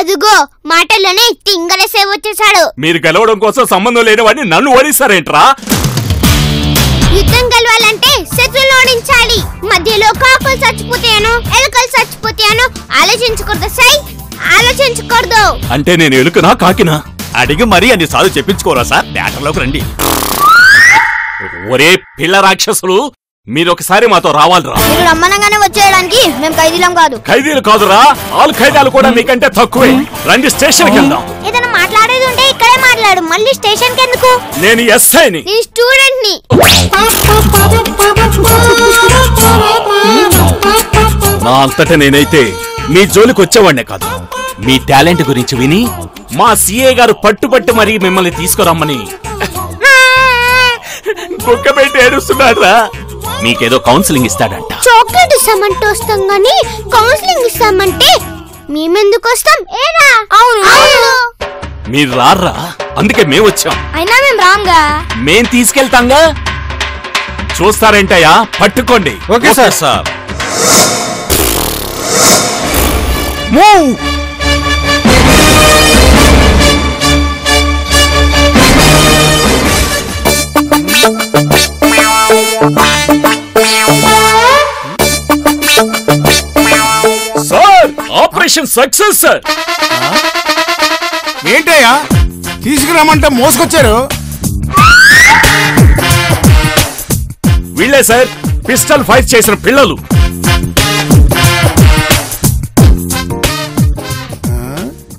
అదుగో మాటల్లోనే తింగలేసే వచ్చేసాడు. మీరు గెలవడం కోసం సంబంధం లేని వాడిని నన్ను ఓడిస్తారేంట్రా? యుద్ధం గెలవాలంటే శత్రువులు ఓడించాలి. మధ్యలో కాకులు చచ్చిపోతాను, ఎలుకలు చచ్చిపోతాను ఆలోచించకూడదు. సై ఆలోచించకూడదు అంటే నేను ఎలుకనా కాకినా? అడిగి మరీ అన్ని సార్లు చెప్పించుకోరా సార్, మ్యాటర్లోకి రండి. ఒరే పిల్ల రాక్షసులు, మీరొకసారి మాతో రావాలిరా. మీరు రమ్మనగానే వచ్చేయడానికి మేము ఖైదీలం కాదు. ఖైదీలు కాదురా, ఆల్ ఖైదాలు కూడా మీకంటే తక్కువే. రండి స్టేషన్ కి వెళ్దాం. ఏదైనా మాట్లాడేది ఉంటే ఇక్కడే మాట్లాడు, మళ్ళీ స్టేషన్ కి ఎందుకు? నేను ఎస్ఐని. నేను స్టూడెంట్ ని. నా అంతటా నేనైతే మీ జోలికి వచ్చేవాడినే కాదు. మీ టాలెంట్ గురించి విని మా సిఏ గారు పట్టుబట్టి మరీ మిమ్మల్ని తీసుకురమ్మని కుక్క పెట్టి ఏడుస్తున్నాడ్రా. మీకేదో కౌన్సిలింగ్ ఇస్తాడంట. చాక్లెట్ ఇస్తామంటే వస్తాం గానీ కౌన్సిలింగ్ ఇస్తామంటే మేమెందుకు వస్తాం? ఏరా అవును మీరు రారా, అందుకే మేము వచ్చాం. అయినా మేము రాంగా. మేం తీసుకెళ్తాంగా. చూస్తారేంటయ్యా, పట్టుకోండి. Okay sir. Move. Sir operation success sir. ఏంటయ్యా తీసుకురామంటే మోసుకొచ్చారు? వీళ్ళే సార్ పిస్టల్ ఫైర్ చేసిన పిల్లలు.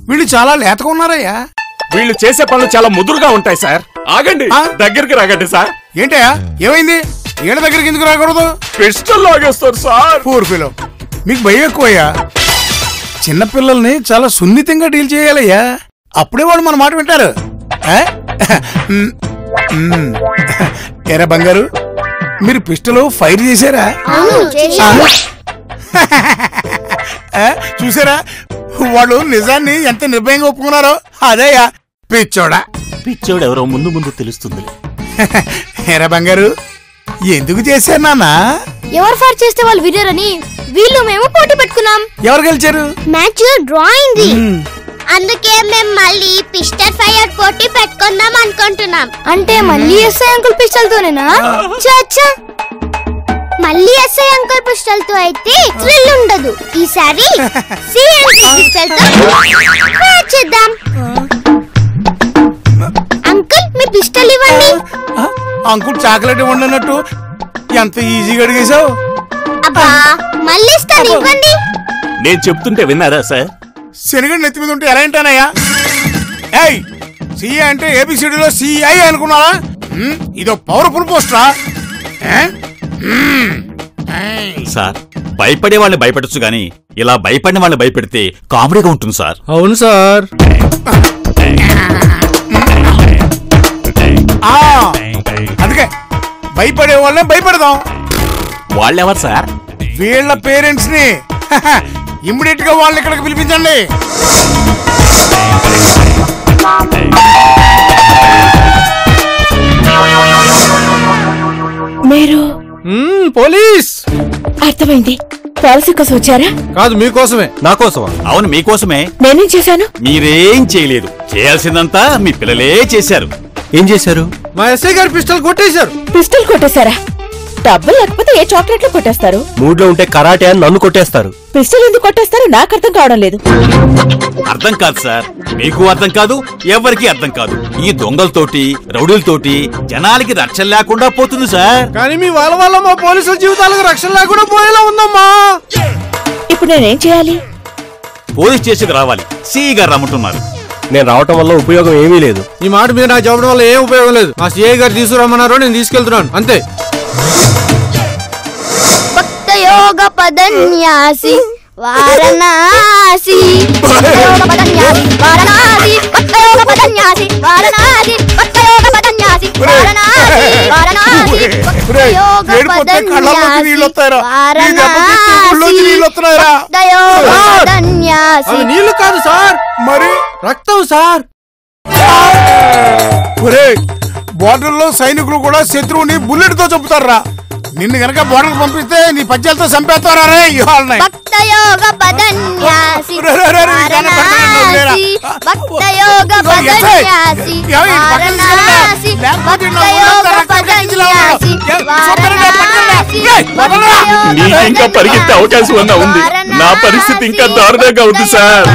వీళ్ళు చాలా లేతగా ఉన్నారయ్యా. వీళ్ళు చేసే పనులు చాలా ముదురుగా ఉంటాయి సార్. ఆగండి, దగ్గరికి రాగండి సార్. ఏంటయ్యా ఏమైంది? ఏళ్ళ దగ్గరికి ఎందుకు రాకూడదు? పిస్టల్ లాగేస్తారు సార్. పూర్ పిలో, మీకు భయం ఎక్కువయ్యా. చిన్నపిల్లల్ని చాలా సున్నితంగా డీల్ చేయాలయ్యా, అప్పుడే వాళ్ళు మన మాట వింటారు. ఎరా బంగారు, మీరు పిస్టల్ ఫైర్ చేశారా? చూసారా వాళ్ళు నిజాన్ని ఎంత నిర్భయంగా ఒప్పుకున్నారో? అదేయా పిచ్చోడా. పిచ్చోడు ఎవరో ముందు ముందు తెలుస్తుంది. ఎరా బంగారు, ఎందుకు చేశారు నాన్న? ఎవరు ఫైర్ చేస్తే వాళ్ళు వినరని వీళ్ళు మేము పోటీ పెట్టుకున్నాం. ఎవరు గెలిచారు? Match drawing. అందుకే మేము మళ్ళీ పిస్టల్ ఫైర్ పోటీ పెట్టుకుందాం అనుకుంటున్నాం. అంటే మళ్ళీ ఎస్ఐ అంకుల్ పిస్టల్ తోనేనా? చచ్చా, మళ్ళీ ఎస్ఐ అంకుల్ పిస్టల్ తో అయితే థ్రిల్ ఉండదు. ఈసారి సి అంకుల్ పిస్టల్ తో ఫైర్ చేద్దాం. అంకుల్ మీ పిస్టల్ ఇవ్వండి. అంకుల్ చాక్లెట్ ఇవ్వండి అన్నట్టు ఎంత ఈజీగా అడిగేశావు. అబ్బా మళ్ళీ ఇస్తాను, ఇవ్వండి. నేను చెప్తుంటే విన్నారా సార్? శనగడి నెత్తి మీద ఉంటే ఎలా ఏంటానయ్యా? ఏయ్ సిఐ అంటే ఏబిసిడిలో సిఐ అనుకున్నారా? ఇదో పవర్ఫుల్ పోస్టరా? సార్ భయపడే వాళ్ళని భయపెట్టచ్చు గాని ఇలా భయపడిన వాళ్ళని భయపెడితే కామెడీగా ఉంటుంది సార్. అవును సార్. అందుకే భయపడే వాళ్ళని భయపెడదాం. వాళ్ళెవరు సార్? వీళ్ళ పేరెంట్స్ ని. ఇమ్మీడియట్ గా వాళ్ళని ఇక్కడికి పిలిపించండి. మీరు పోలీస్. అర్థమైంది. పాలసీ కోసం వచ్చారా? కాదు, మీకోసమే. నా కోసమా? అవును మీకోసమే. నేనేం చేశాను? మీరేం చేయలేదు. చేయాల్సిందంతా మీ పిల్లలే చేశారు. ఏం చేశారు? మా ఎస్ఐ గారు పిస్టల్ కొట్టేశారు. పిస్టల్ కొట్టేశారా? డబ్బులు లేకపోతే ఏ చాక్లెట్లు కొట్టేస్తారు? మూడ్ లో ఉంటే కరాటే అని నన్ను కొట్టేస్తారు. పిస్టల్ ఎందుకు కొట్టేస్తారు నాకు అర్థం కావడం లేదు. అర్థం కాదు సార్, మీకు అర్థం కాదు, ఎవరికి అర్థం కాదు. ఈ దొంగలతోటి రౌడీలతోటి జనాలకి రక్షణ లేకుండా పోతుంది సార్. కానీ మీ వల్ల మా పోలీసుల జీవితాలకు రక్షణ లేకుండా పోయేలా ఉందమ్మా. ఇప్పుడు నేనేం చేయాలి? పోలీస్ స్టేషన్కి రావాలి. సిఐ గారు రమ్మంటున్నారు. నేను రావటం వల్ల ఉపయోగం ఏమీ లేదు. ఈ మాట మీద నాకు చెప్పడం వల్ల ఏం ఉపయోగం లేదు. మా సిఐ గారు తీసుకురమ్మన్నారో నేను తీసుకెళ్తున్నాను అంతే. భక్తయోగ పదన్యాసి వారణాసి, భక్తయోగ పదన్యాసి వారణాసి, భక్తయోగ పదన్యాసి వారణాసి, భక్తయోగ పదన్యాసి వారణాసి, వారణాసి, భక్తయోగ పదన్యాసి వారణాసి. నీళ్లు కాదు సార్, మరి రక్తం సార్. ఒరే బార్డర్ లో సైనికులు కూడా శత్రువుని బుల్లెట్ తో చంపుతారా? నిన్ను గనక బోర్డర్ పంపిస్తే నీ పద్యాలతో చంపేస్తారా రే ఇవాళ భక్తయోగ పదన్యాసి వారణాసి భక్తయోగ పదన్యాసి వారణాసి భక్తయోగ పదన్యాసి నీకు ఇంకా పరిగెత్తే అవకాశం అన్నా ఉంది. నా పరిస్థితి ఇంకా దారుణంగా ఉంది సార్.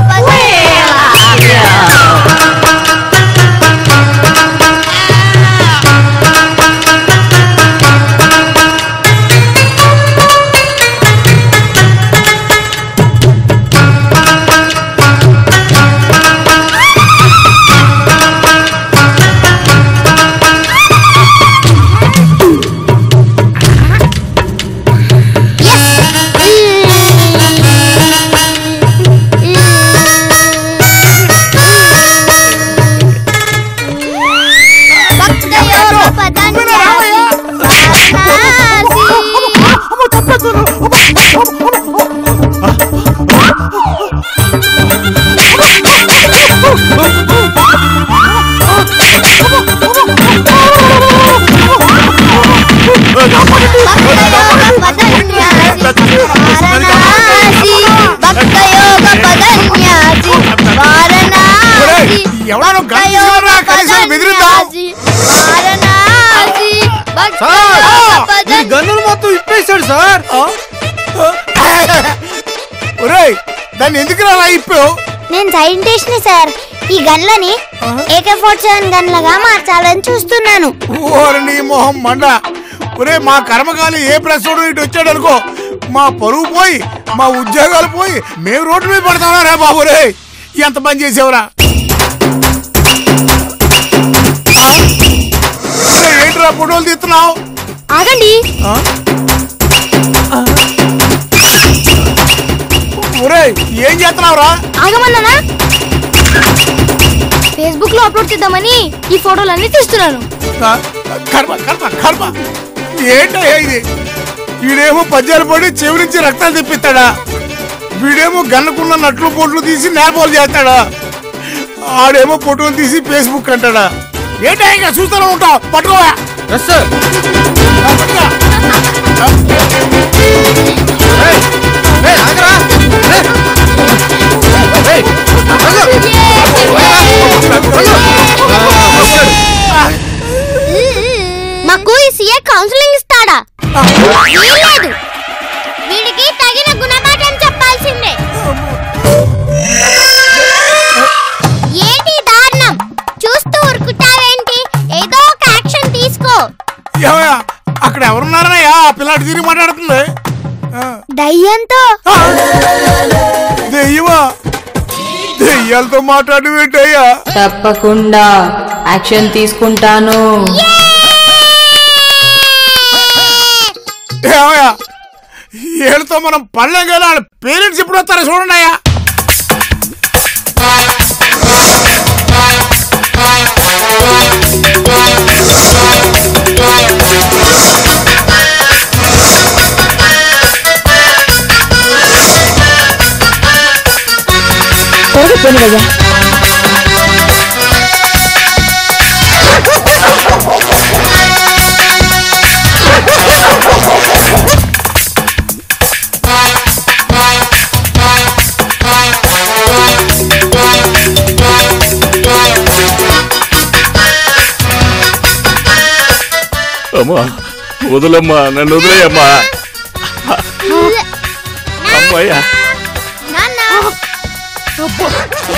గన్నులు మొత్తం ఇప్పేశాడు సార్. దాన్ని ఎందుకు అలా ఇప్పావు? నేను సైంటిస్ట్ ని సార్. ఈ గన్లని AK-47 గన్లుగా మార్చాలని చూస్తున్నాను. ఓరి మొహం మండ. ఒరే మా కర్మకాలి ఏ ప్రశ్న ఇటు వచ్చాడు అనుకో, మా పరువు పోయి మా ఉద్యోగాలు పోయి మేము రోడ్డు మీద పడతామా రే బాబు. రే ఎంత పని చేసేవరా? ఏంట్రా ఫోటోలు తీస్తున్నావు? ఆగండి. ఒరే ఏం చేస్తున్నావురా? ఆగమన్నానా? ఫేస్బుక్ లో అప్లోడ్ చేద్దామని ఈ ఫోటోలన్నీ తీస్తున్నాను. కర్మ కర్మ కర్మ. ఏంటయ్యా ఇది? వీడేమో పద్యాలు పడి చెవి నుంచి రక్తాలు తెప్పిస్తాడా? వీడేమో గన్నుకున్న నట్లు బొట్లు తీసి నేపాలు చేస్తాడా? ఆడేమో ఫోటోలు తీసి ఫేస్బుక్ అంటాడా? ఏంటయ్యా చూస్తూనే ఉంటావు? పట్టుకోవా? మాకు ఈ సీఏ కౌన్సిలింగ్ ఇస్తాడా? లేదు, వీడికి తగిన గుణపాఠం చెప్పాల్సిందే. ఏంటి దారుణం? చూస్తూ ఊరుకుంటావేంటి? ఏదో ఒక యాక్షన్ తీసుకో. అక్కడ ఎవరున్నారనయ్యా? ఆ పిల్లాడి తిరిగి మాట్లాడుతుంది. దయ్యంతో. దెయ్యమా? దెయ్యాలతో మాట్లాడేటయ్యా? తప్పకుండా యాక్షన్ తీసుకుంటాను. వీళ్ళతో మనం పడలేం కదా. వాళ్ళ పేరెంట్స్ ఎప్పుడు వస్తారో చూడండి అయ్యా. అమ్మా వదులమ్మా, నన్ను వదిలేయమ్మా. అమ్మాయ్యా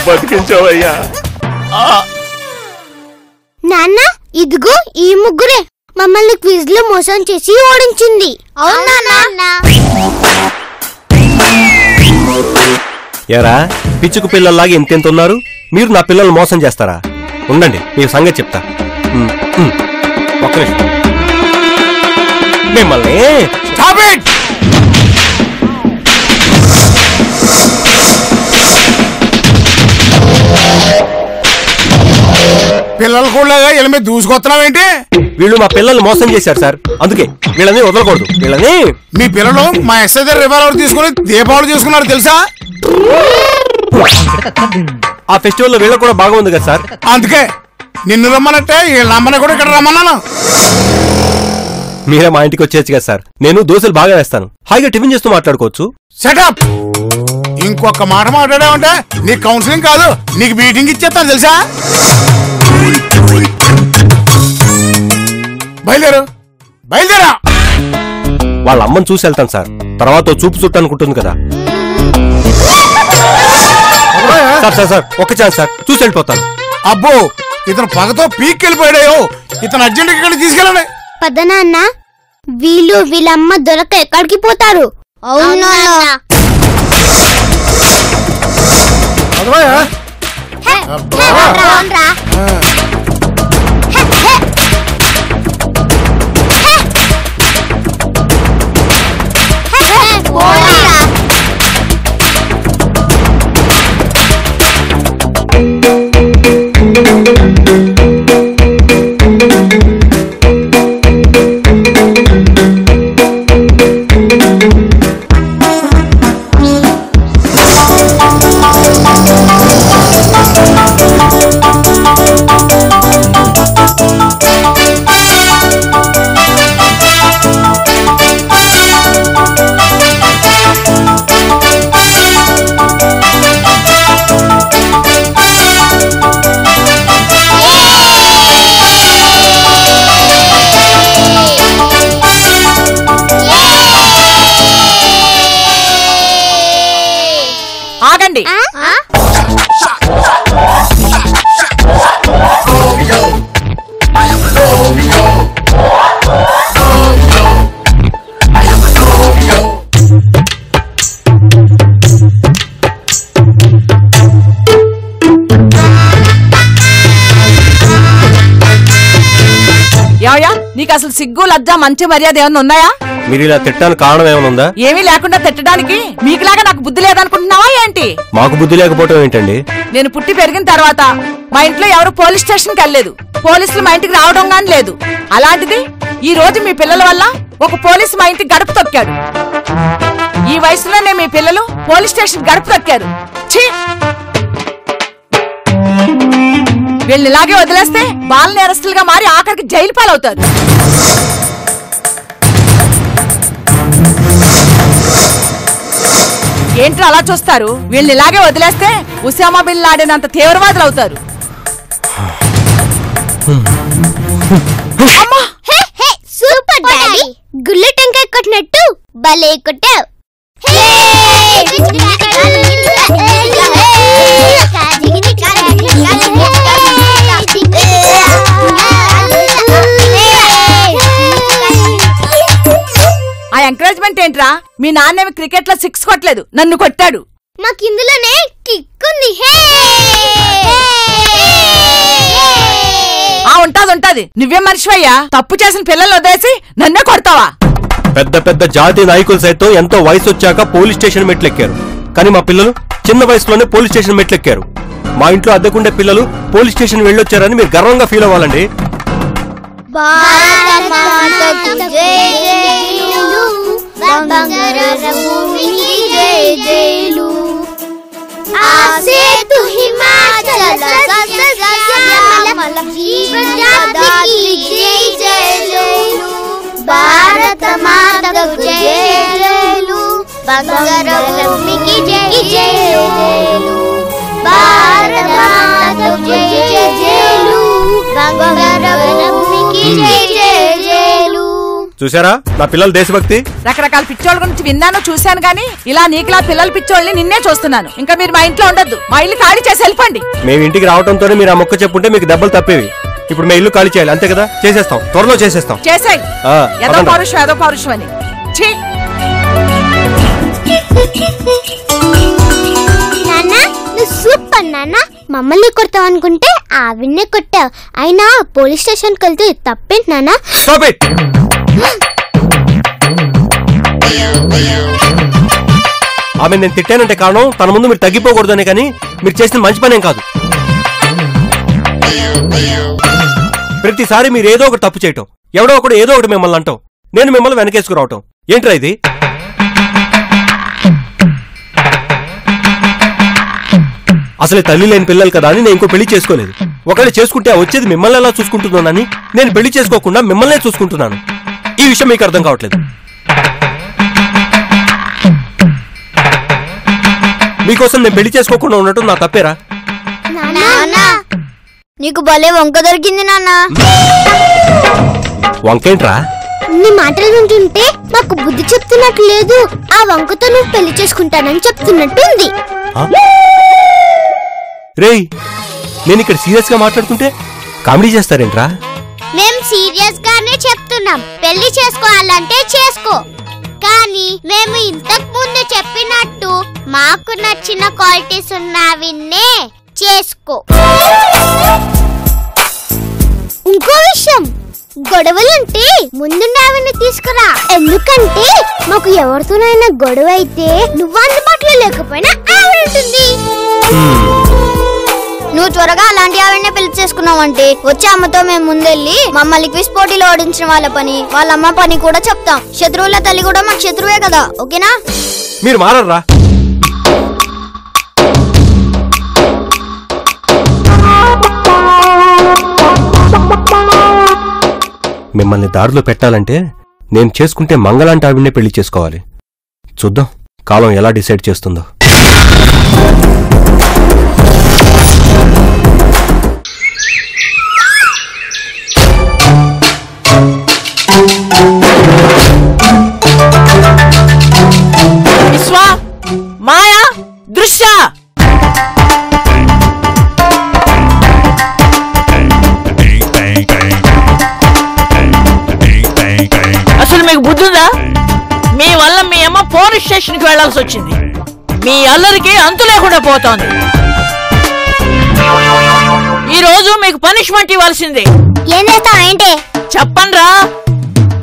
బతికించావయ్యా. నాన్న ఇదిగో ఈ ముగ్గురే మమ్మల్ని క్విజ్ లో మోసం చేసి ఓడించింది. అవునా? ఎరా పిచ్చుకు పిల్లల్లాగా ఎంతెంత ఉన్నారు మీరు? నా పిల్లల్ని మోసం చేస్తారా? ఉండండి మీకు సంగతి చెప్తా. ఒక్క నిమిషం. మిమ్మల్ని పిల్లలు కూడా వీళ్ళ మీద దూసుకొస్తున్నావేంటి? వీళ్ళు మా పిల్లల్ని మోసం చేశారు సార్, అందుకే వీళ్ళని వదలకూడదు. వీళ్ళని మీ పిల్లలు మా ఎస్ఐ దగ్గర రివాల్వర్ తీసుకుని దీపావళి చేసుకున్నారు తెలుసా? ఆ ఫెస్టివల్ లో వీళ్ళకి కూడా బాగా ఉంది కదా సార్. అందుకే నిన్ను రమ్మనంటే వీళ్ళ అమ్మని కూడా ఇక్కడ రమ్మన్నాను. మీరే మా ఇంటికి వచ్చేయచ్చు కదా సార్. నేను దోశలు బాగా వేస్తాను. హాయిగా టిఫిన్ చేస్తూ మాట్లాడుకోవచ్చు. సెటప్. ఇంకొక మాట మాట్లాడావంటే నీకు కౌన్సిలింగ్ కాదు, నీకు మీటింగ్ ఇచ్చేస్తాను తెలుసా. బయలుదేరు, బయలుదేరా. వాళ్ళ అమ్మని చూసి వెళ్తాను సార్. తర్వాత చూపు చుట్టు అనుకుంటుంది కదా. సార్ సార్ సార్ ఒక్క ఛాన్స్ సార్, చూసి వెళ్ళిపోతాను. అబ్బో, ఇతను పగతో పీక్కెళ్ళిపోయాడో. ఇతను అర్జెంట్ ఇక్కడికి తీసుకెళ్ళండి. పదనాన్న, వీళ్ళు వీళ్ళమ్మ దొరక ఎక్కడికి పోతారు? అవునా? నీకు అసలు సిగ్గు లజ్జ మంచి మర్యాద ఏమన్నా ఉన్నాయా? మీరు ఇలా తిట్టడానికి కారణం ఏమైనా ఉందా? ఏమీ లేకుండా తిట్టడానికి మీకులాగా నాకు బుద్ధి లేదనుకుంటున్నావా ఏంటి? మాకు బుద్ధి లేకపోవటం ఏంటండి? నేను పుట్టి పెరిగిన తర్వాత మా ఇంట్లో ఎవరు పోలీస్ స్టేషన్కి వెళ్ళలేదు. పోలీసులు మా ఇంటికి రావడం గాని లేదు. అలాంటిది ఈ రోజు మీ పిల్లల వల్ల ఒక పోలీసు మా ఇంటికి గడుపు తొక్కాడు. ఈ వయసులోనే మీ పిల్లలు పోలీస్ స్టేషన్ గడుపు తొక్కారు. వీళ్ళని ఇలాగే వదిలేస్తే బాల నేరస్తులుగా మారి ఆఖరికి జైలు పాలవుతారు. ఏంట్రా అలా చూస్తారు? వీళ్ళని ఇలాగే వదిలేస్తే ఉసామా బిన్ లాడెన్ అంత తీవ్రవాదులు అవుతారు. సూపర్ డాడీ, గుళ్ళు టెంకాయ కొట్టినట్టు భలే కొట్టావు. ఆ ఎంకరేజ్మెంట్ ఏంట్రా? మీ నాన్నేమి క్రికెట్ లో 6 కొట్టలేదు, నన్ను కొట్టాడు. నాకు ఇందులోనే కిక్ ఉంది. ఉంటది. నువ్వేం మనిషివయ్యా? తప్పు చేసిన పిల్లలు వదిలేసి నన్నే కొడతావా? పెద్ద పెద్ద జాతీయ నాయకులు సైతం ఎంతో వయసు వచ్చాక పోలీస్ స్టేషన్ మెట్లెక్కారు. కానీ మా పిల్లలు చిన్న వయసులోనే పోలీస్ స్టేషన్ మెట్లెక్కారు. మా ఇంట్లో అద్దెకుండే పిల్లలు పోలీస్ స్టేషన్ వెళ్ళొచ్చారని మీరు గర్వంగా ఫీల్ అవ్వాలండి. భారత మాతకు జైలు, బంగారు భూమికి జైలు, భారత మాతకు జైలు, బంగారు భూమికి జైలు. చూసారా నా పిల్లల దేశభక్తి? రకరకాల పిచ్చోళ్ళ గురించి విన్నాను, చూశాను గానీ ఇలా నీకులా పిల్లల పిచ్చోళ్ళని నిన్నే చూస్తున్నాను. ఇంకా మీరు మా ఇంట్లో ఉండద్దు, మా ఇల్లు ఖాళీ చేసి వెళ్ళిపోండి. మేము ఇంటికి రావడంతోనే మీరు ఆ మొక్క చెప్పుంటే మీకు దెబ్బలు తప్పేవి. ఇప్పుడు మేము ఇల్లు ఖాళీ చేయాలి అంతే కదా? చేసేస్తాం, త్వరలో చేసేస్తాం. చేసాయి ఏదో పౌరుషం అని. నాన్న నువ్వు సూపర్ నాన్న. మమ్మల్ని కొడతావు అనుకుంటే ఆవిన్నే కొట్టావు. అయినా పోలీస్ స్టేషన్ కి వెళ్తే తప్పేంటి నాన్న? ఆమె నేను తిట్టానంటే కారణం తన ముందు మీరు తగ్గిపోకూడదనే, కానీ మీరు చేసిన మంచి పనేం కాదు. ప్రతిసారి మీరు ఏదో ఒకటి తప్పు చేయటం, ఎవడో ఒకడు ఏదో ఒకటి మిమ్మల్ని అంటాం, నేను మిమ్మల్ని వెనకేసుకురావటం ఏంట్రా ఇది? అసలే తల్లి లేని పిల్లలు కదా అని నేను ఇంకో పెళ్లి చేసుకోలేదు. ఒకవేళ చేసుకుంటే వచ్చేది మిమ్మల్ని ఎలా చూసుకుంటున్నానని నేను పెళ్లి చేసుకోకుండా మిమ్మల్నే చూసుకుంటున్నాను. ఈ విషయం మీకు అర్థం కావట్లేదు. మీకోసం నేను పెళ్లి చేసుకోకుండా ఉండటం నా తప్పేరా? నీకు భలే వంక దొరికింది నాన్న. వంకేంట్రా? నీ మాటలు వింటుంటే నాకు బుద్ధి చెప్తున్నట్టు లేదు, ఆ వంకతో నువ్వు పెళ్లి చేసుకుంటానని చెప్తున్నట్టు ఉంది. రేయ్, నేను ఇక్కడ సీరియస్ గా మాట్లాడుతుంటే కామెడీ చేస్తారేంట్రా? మేం సీరియస్ గానే చెప్తున్నాం, పెళ్లి చేసుకోవాలంటే చేసుకో, కానీ మేము ఇంతకు ముందు చెప్పినట్టు మాకు నచ్చిన క్వాలిటీస్ ఉన్నవిన్నే చేసుకో. ఇంకో విషయం, గొడవలుంటే ముందున్నవిని తీసుకురా, ఎందుకంటే మాకు ఎవరితోనైనా గొడవ అయితే నువ్వు అందుబాటులో లేకపోయినా ఆవిడ ఉంటుంది. నువ్వు త్వరగా అలాంటి ఆవిడనే పెళ్లి చేసుకున్నావంటే వచ్చే అమ్మతో మేము ముందెళ్ళి మమ్మల్ని క్విజ్ పోటీలో ఓడించిన వాళ్ళ పని, వాళ్ళ అమ్మ పని కూడా చెప్తాం. శత్రువుల తల్లి కూడా మాకు శత్రువే కదా, ఓకేనా? మీరు మారరా? మిమ్మల్ని దారిలో పెట్టాలంటే నేను చేసుకుంటే మంగళాంటి ఆవిడనే పెళ్లి చేసుకోవాలి. చూద్దాం కాలం ఎలా డిసైడ్ చేస్తుందో. విశ్వ, మాయా, దృశ్య, అసలు మీకు బుద్ధుందా? మీ వల్ల మీ అమ్మ పోలీస్ స్టేషన్ కి వెళ్లాల్సి వచ్చింది. మీ అల్లరికి అంతు లేకుండా పోతోంది. ఈ రోజు మీకు పనిష్మెంట్ ఇవ్వాల్సిందే. ఏం చేస్తావు ఏంటి? చెప్పండ్రా,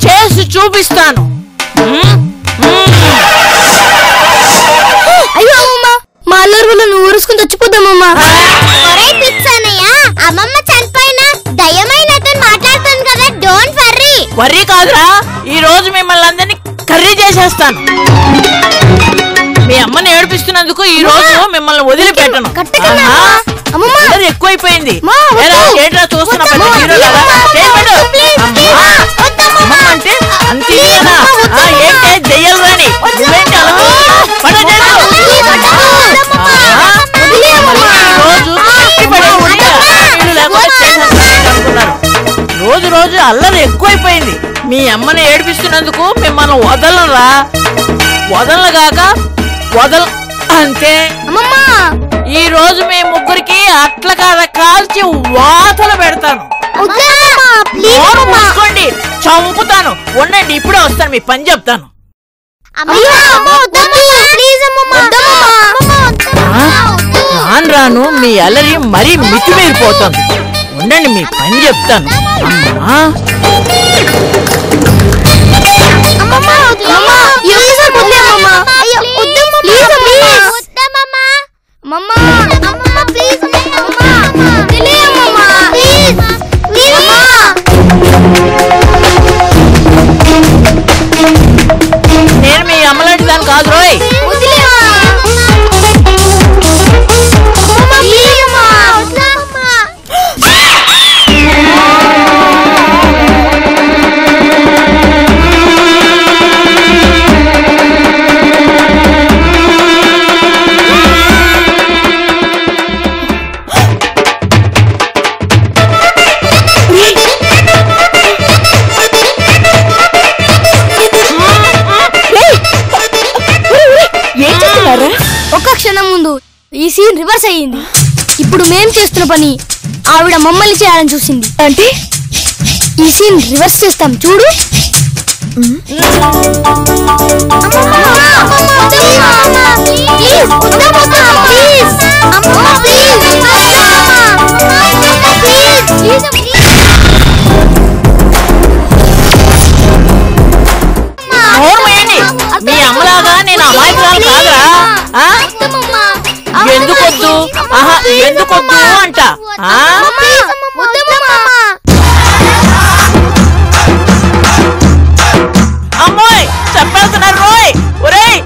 చేసి చూపిస్తాను. అయ్యో అమ్మమ్మ, మా అల్లరి వల్ల నువ్వు ఊరుసుకుని చచ్చిపోతామమ్మా. అమ్మమ్మ చనిపోయినా దయ్యమైనట్టు మాట్లాడుతుంది కదా, డోంట్ వర్రీ. వర్రీ కాదురా, ఈ రోజు మిమ్మల్ని అందరినీ కర్రీ చేసేస్తాను. మీ అమ్మని ఏడిపిస్తున్నందుకు ఈ రోజు మిమ్మల్ని వదిలిపెట్టను. ఎక్కువైపోయింది. ఏంట్రా చూస్తున్నా, పెద్ద హీరో కదా, అంటే అంతే కదా. ఏంటే దెయ్యాలు రాని, నువ్వేంటి అలా రోజు రోజు అల్లరి ఎక్కువైపోయింది. మీ అమ్మని ఏడిపిస్తున్నందుకు మిమ్మల్ని వదలరా, వదలగాక వదల అంతే. ఈ రోజు మీ ముగ్గురికి అట్ల కాడ కాల్చి వాతలు పెడతాను. మూసుకోండి, చంపుతాను. ఉండండి, ఇప్పుడే వస్తాను, మీ పని చెప్తాను. రాను రాను మీ అల్లరి మరీ మితిమీరిపోతుంది. ఉండండి, మీ పని చెప్తాను. నేను మీ అమ్మలాంటి దాన్ని కాదు రోయ్. ఒక్క క్షణం ముందు ఈ సీన్ రివర్స్ అయ్యింది. ఇప్పుడు మేం చేస్తున్న పని ఆవిడ మమ్మల్ని చేయాలని చూసింది. అంటే ఈ సీన్ రివర్స్ చేస్తాం చూడు. మీ అమ్మలాగా నేను అమాయకురాలు కాదురా. ఎందుకొద్దు, ఎందుకొద్దు అంట. అమ్మాయి చెప్పేస్తున్నారు రోయ్. ఒరేయ్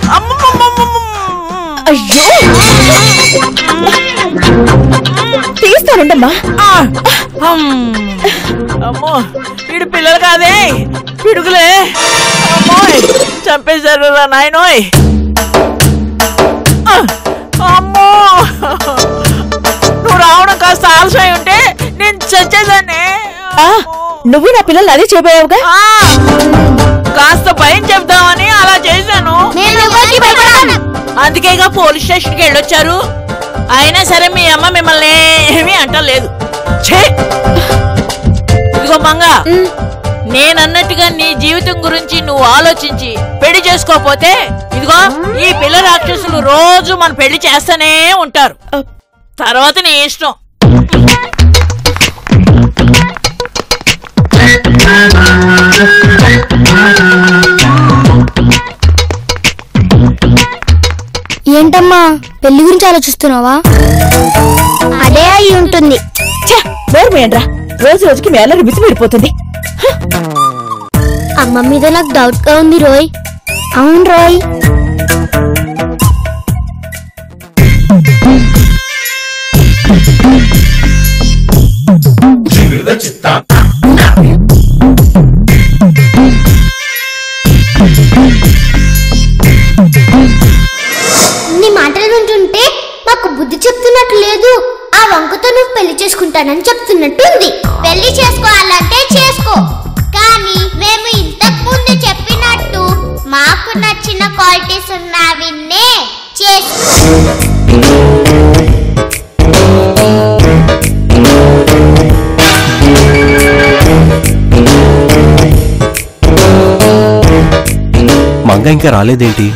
అయ్యో తీస్తారండమ్మా. అమ్మో వీడు పిల్లలు కాదే పిడుగులే. అమ్మోయ్ చంపేశారు రా నాయనోయ్. అమ్మో నువ్వు రావడం కాస్త ఆలస్యం ఉంటే నేను చచ్చేదాన్ని. నువ్వు నా పిల్లలు అదే చేయబోయావుగా. కాస్త భయం చెప్దామని అలా చేశాను. అందుకేగా పోలీస్ స్టేషన్కి వెళ్ళొచ్చారు. అయినా సరే మీ అమ్మ మిమ్మల్ని ఏమీ అంటలేదు. ఇదిగో మంగ, నేనన్నట్టుగా నీ జీవితం గురించి నువ్వు ఆలోచించి పెళ్లి చేసుకోపోతే ఇదిగో ఈ పిల్ల రాక్షసులు రోజు మన పెళ్లి చేస్తూనే ఉంటారు. తర్వాత నీ ఇష్టం. ఏంటమ్మా పెళ్లి గురించి ఆలోచిస్తున్నావా? అదే అయి ఉంటుంది. రోజు రోజుకి మేళ రుబిసి విడిపోతుంది. అమ్మ మీద నాకు డౌట్ గా ఉంది రోయ్. అవును రోయ్. నీ మాటలు వింటుంటే మాకు బుద్ధి చెప్తున్నట్టు లేదు. ఆ వంకతో నువ్వు పెళ్లి చేసుకుంటానని చెప్తున్నట్టు ఉంది. పెళ్లి చేసుకోవాలంటే చేసుకో, కానీ మేము ఇంతకు ముందు చెప్పినట్టు మాకు నచ్చిన క్వాలిటీస్ ఉన్నవిన్నే చేసుకో. మంగ ఇంకా రాలేదేంటి?